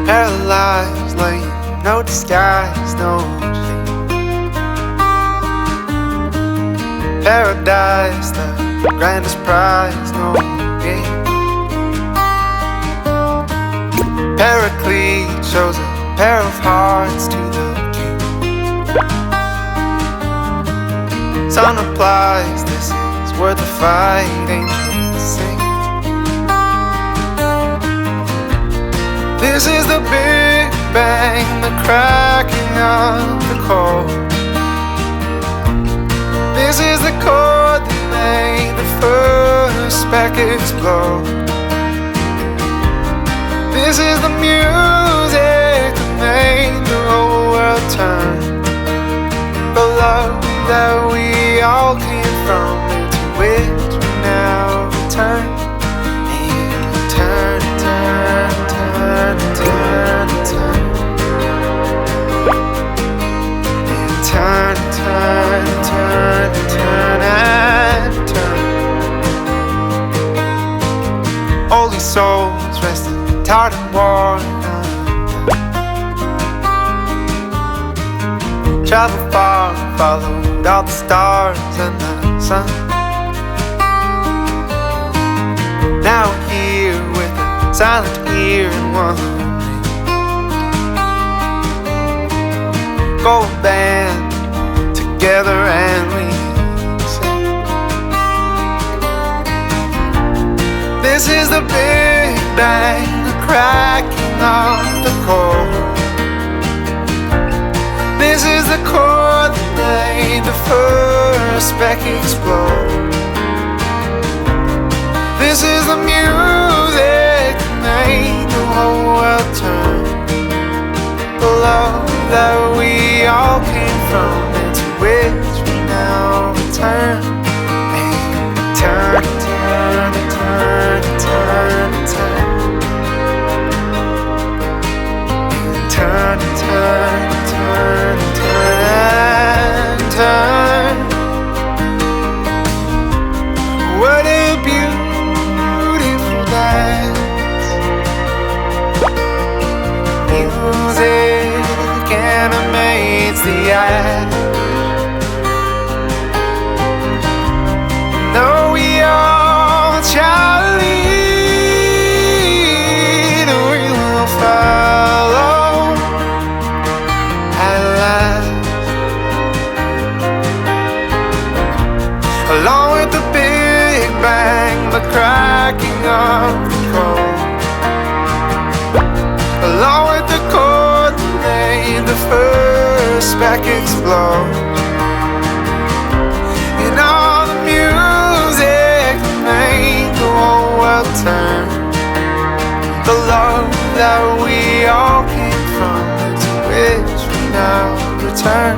Paralyzed, like no disguise, no shame. Paradise, the grandest prize, no game. Paraclete shows a pair of hearts to the king. Sun replies, this is worth the fight, angels sing. This is the Big Bang, the cracking of the core. This is the chord that made the first speck explode. This is the music that made the whole world turn. The love that we all came from, into which we now return. And turn, turn, turn, turn, turn. And turn, turn, turn, turn, and turn. Holy souls resting, tired and worn. Travel far, followed all the stars and the sun. Now we're here with a silent ear and one ring. Go a band together and we sing. This is the Big Bang, the cracking of the core. This is the chord that made the first speck explode. This is the music that made the whole world turn. The love that we all came from, into which we now return. And turn, turn, turn, turn, turn. And turn, turn, turn, turn, turn. What a beautiful dance. Music animates the eye. Though we all shall lead, we will follow at last. Along with the Big Bang, the cracking of the code. Along with the chord that made the first speck explode. And all the music that made the whole world turn. The love that we all came from, to which we now return.